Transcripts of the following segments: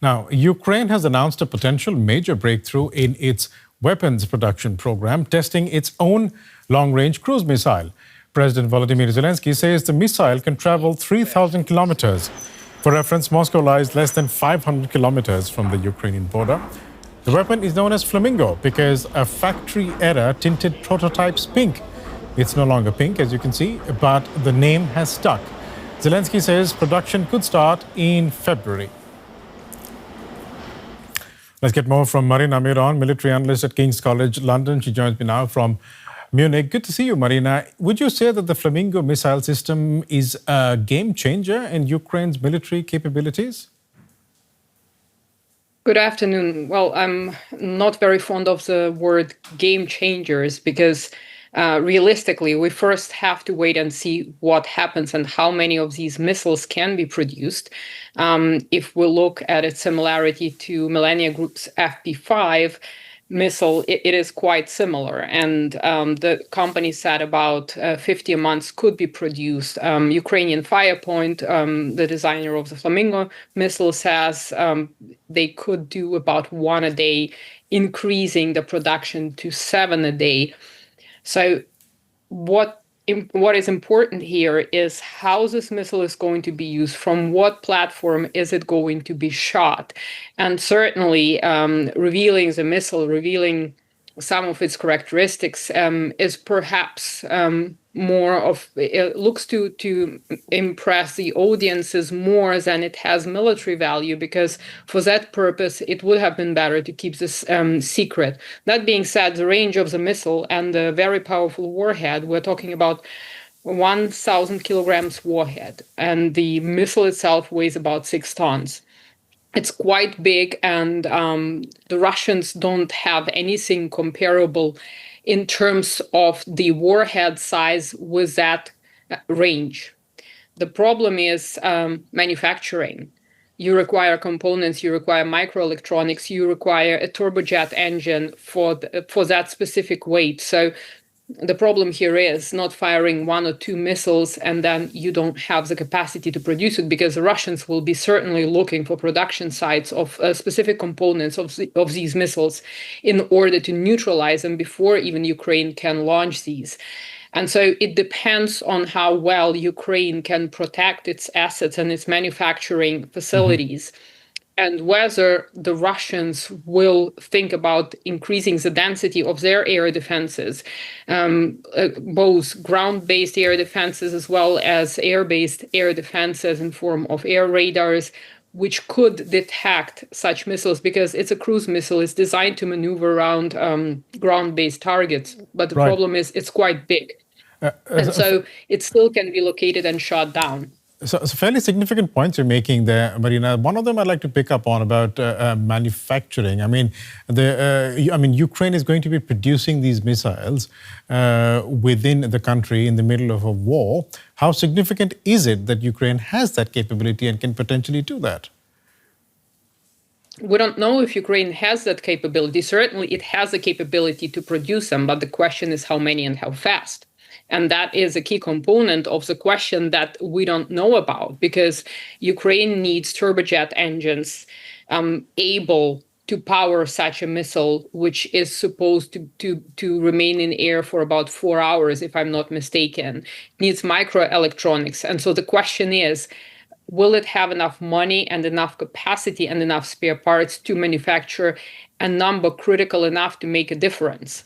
Now, Ukraine has announced a potential major breakthrough in its weapons production program, testing its own long-range cruise missile. President Volodymyr Zelenskyy says the missile can travel 3,000 kilometers. For reference, Moscow lies less than 500 kilometers from the Ukrainian border. The weapon is known as Flamingo because a factory-error tinted prototype's pink. It's no longer pink, as you can see, but the name has stuck. Zelenskyy says production could start in February. Let's get more from Marina Miron, military analyst at King's College London. She joins me now from Munich. Good to see you, Marina. Would you say that the Flamingo missile system is a game changer in Ukraine's military capabilities? Good afternoon. Well, I'm not very fond of the word game changers because realistically, we first have to wait and see what happens and how many of these missiles can be produced. If we look at its similarity to Millennia Group's FP5 missile, it is quite similar. And the company said about 50 months could be produced. Ukrainian Firepoint, the designer of the Flamingo missile, says they could do about 1 a day, increasing the production to 7 a day. So what is important here is how this missile is going to be used, from what platform is it going to be shot. And certainly revealing the missile, revealing some of its characteristics is perhaps more of, it looks to impress the audiences more than it has military value, because for that purpose, it would have been better to keep this secret. That being said, the range of the missile and the very powerful warhead, we're talking about 1,000 kilograms warhead, and the missile itself weighs about 6 tons. It's quite big, and the Russians don't have anything comparable in terms of the warhead size with that range. The problem is manufacturing. You require components, you require microelectronics, you require a turbojet engine for that specific weight. So the problem here is not firing 1 or 2 missiles and then you don't have the capacity to produce it, because the Russians will be certainly looking for production sites of specific components of these missiles in order to neutralize them before even Ukraine can launch these. And so it depends on how well Ukraine can protect its assets and its manufacturing facilities. And whether the Russians will think about increasing the density of their air defenses, both ground-based air defenses as well as air-based air defenses in form of air radars, which could detect such missiles, because it's a cruise missile. It's designed to maneuver around ground-based targets. But the problem is it's quite big. And so it still can be located and shot down. So fairly significant points you're making there, Marina. One of them I'd like to pick up on about manufacturing. I mean, Ukraine is going to be producing these missiles within the country in the middle of a war. How significant is it that Ukraine has that capability and can potentially do that? We don't know if Ukraine has that capability. Certainly, it has the capability to produce them, but the question is how many and how fast. And that is a key component of the question that we don't know about, because Ukraine needs turbojet engines able to power such a missile, which is supposed to remain in air for about 4 hours, if I'm not mistaken. It needs microelectronics. And so the question is, will it have enough money and enough capacity and enough spare parts to manufacture a number critical enough to make a difference?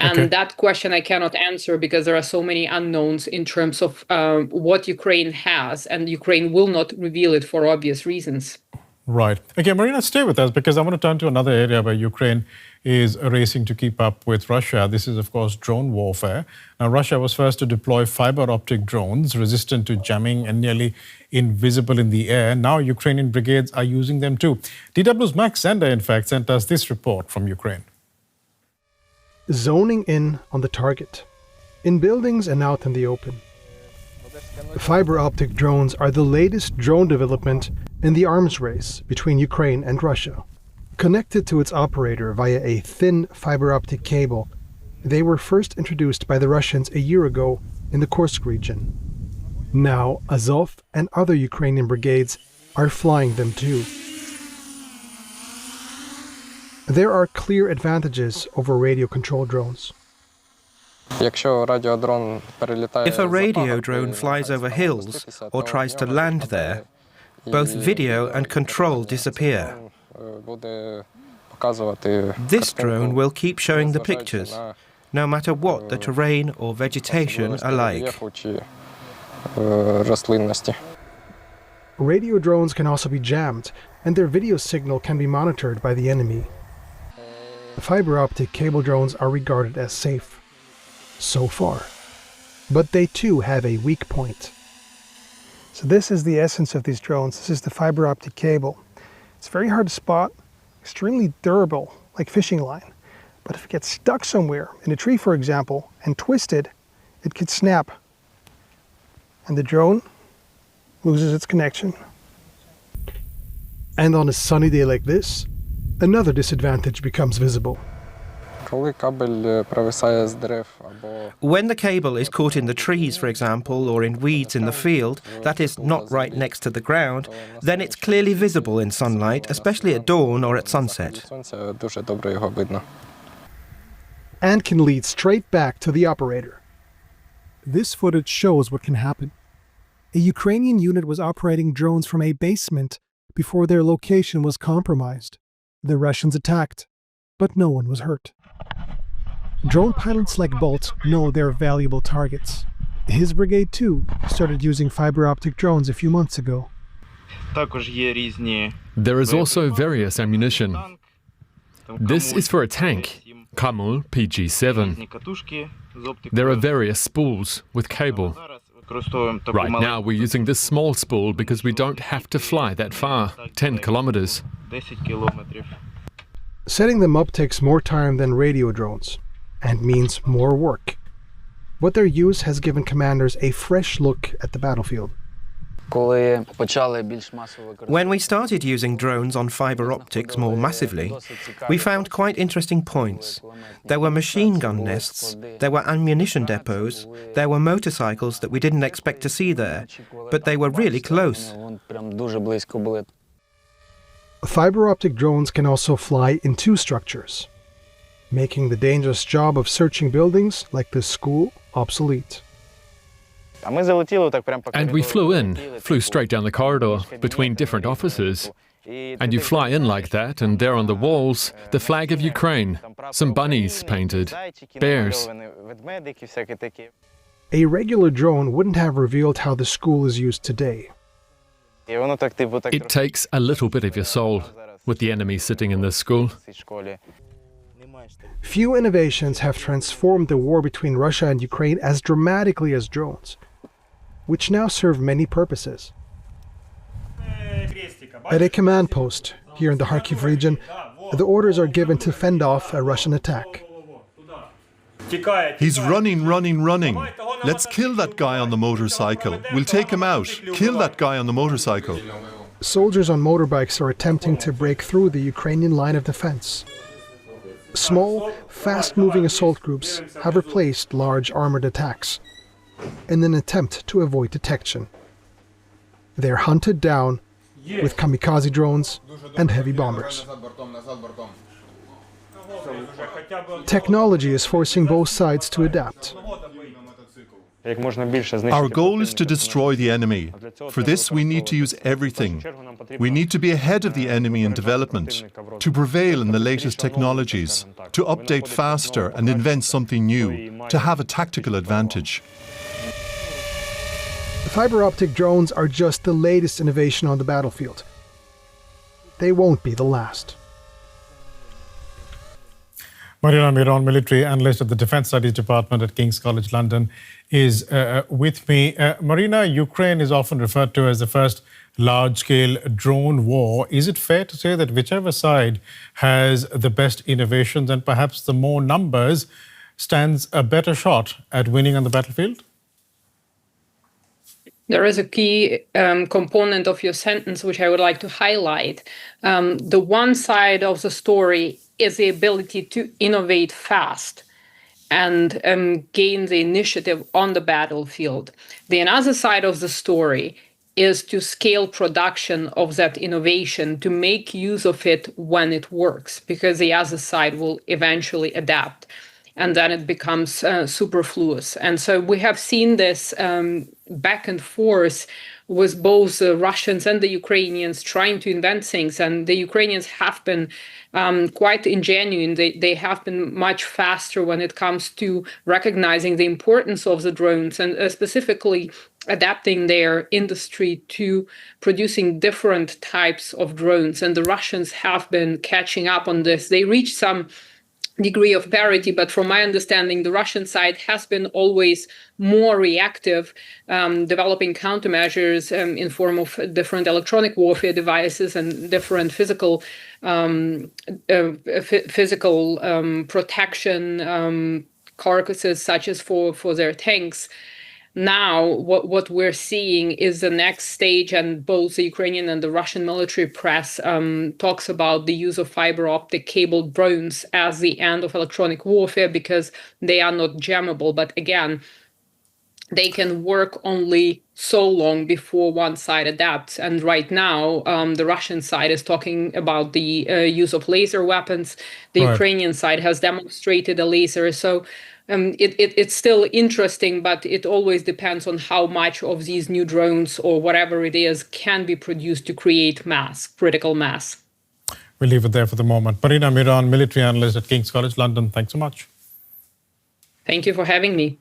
And that question I cannot answer, because there are so many unknowns in terms of what Ukraine has, and Ukraine will not reveal it for obvious reasons. Right. Okay, Marina, stay with us, because I want to turn to another area where Ukraine is racing to keep up with Russia. This is, of course, drone warfare. Now, Russia was first to deploy fiber-optic drones resistant to jamming and nearly invisible in the air. Now, Ukrainian brigades are using them too. DW's Max Zender, in fact, sent us this report from Ukraine. Zoning in on the target, in buildings and out in the open. Fiber-optic drones are the latest drone development in the arms race between Ukraine and Russia. Connected to its operator via a thin fiber-optic cable, they were first introduced by the Russians a year ago in the Kursk region. Now, Azov and other Ukrainian brigades are flying them too. There are clear advantages over radio-controlled drones. If a radio drone flies over hills or tries to land there, both video and control disappear. This drone will keep showing the pictures, no matter what the terrain or vegetation are like. Radio drones can also be jammed, and their video signal can be monitored by the enemy. The fiber-optic cable drones are regarded as safe, so far. But they too have a weak point. So this is the essence of these drones. This is the fiber-optic cable. It's very hard to spot, extremely durable, like fishing line. But if it gets stuck somewhere, in a tree for example, and twisted, it could snap. And the drone loses its connection. And on a sunny day like this, another disadvantage becomes visible. When the cable is caught in the trees, for example, or in weeds in the field, that is, not right next to the ground, then it's clearly visible in sunlight, especially at dawn or at sunset. And can lead straight back to the operator. This footage shows what can happen. A Ukrainian unit was operating drones from a basement before their location was compromised. The Russians attacked, but no one was hurt. Drone pilots like Bolt know they're valuable targets. His brigade too started using fiber-optic drones a few months ago. There is also various ammunition. This is for a tank, Kamul PG-7. There are various spools with cable. Right now we're using this small spool because we don't have to fly that far, 10 kilometers. Setting them up takes more time than radio drones, and means more work. But their use has given commanders a fresh look at the battlefield. When we started using drones on fiber optics more massively, we found quite interesting points. There were machine gun nests, there were ammunition depots, there were motorcycles that we didn't expect to see there, but they were really close. Fiber-optic drones can also fly in two structures, making the dangerous job of searching buildings like this school obsolete. And we flew straight down the corridor between different offices. And you fly in like that, and there on the walls, the flag of Ukraine, some bunnies painted, bears. A regular drone wouldn't have revealed how the school is used today. It takes a little bit of your soul with the enemy sitting in this school. Few innovations have transformed the war between Russia and Ukraine as dramatically as drones, which now serve many purposes. At a command post here in the Kharkiv region, the orders are given to fend off a Russian attack. He's running. Let's kill that guy on the motorcycle. We'll take him out. Kill that guy on the motorcycle. Soldiers on motorbikes are attempting to break through the Ukrainian line of defense. Small, fast-moving assault groups have replaced large armored attacks in an attempt to avoid detection. They're hunted down with kamikaze drones and heavy bombers. Technology is forcing both sides to adapt. Our goal is to destroy the enemy. For this, we need to use everything. We need to be ahead of the enemy in development, to prevail in the latest technologies, to update faster and invent something new, to have a tactical advantage. Fiber-optic drones are just the latest innovation on the battlefield. They won't be the last. Marina Miron, military analyst at the Defence Studies Department at King's College London, is with me. Marina, Ukraine is often referred to as the first large-scale drone war. Is it fair to say that whichever side has the best innovations and perhaps the more numbers stands a better shot at winning on the battlefield? There is a key component of your sentence which I would like to highlight. The one side of the story is the ability to innovate fast and gain the initiative on the battlefield. The another side of the story is to scale production of that innovation, to make use of it when it works, because the other side will eventually adapt, and then it becomes superfluous. And so we have seen this back and forth with both the Russians and the Ukrainians trying to invent things. And the Ukrainians have been quite ingenuine. They have been much faster when it comes to recognizing the importance of the drones and specifically adapting their industry to producing different types of drones. And the Russians have been catching up on this. They reached some degree of parity, but from my understanding, the Russian side has been always more reactive, developing countermeasures in form of different electronic warfare devices and different physical protection carcasses, such as for their tanks. Now, what we're seeing is the next stage, and both the Ukrainian and the Russian military press talks about the use of fiber-optic cable drones as the end of electronic warfare because they are not jammable. But again, they can work only so long before one side adapts. And right now, the Russian side is talking about the use of laser weapons. The Ukrainian side has demonstrated a laser. So it's still interesting, but it always depends on how much of these new drones or whatever it is can be produced to create mass, critical mass. We'll leave it there for the moment. Marina Miron, military analyst at King's College London, thanks so much. Thank you for having me.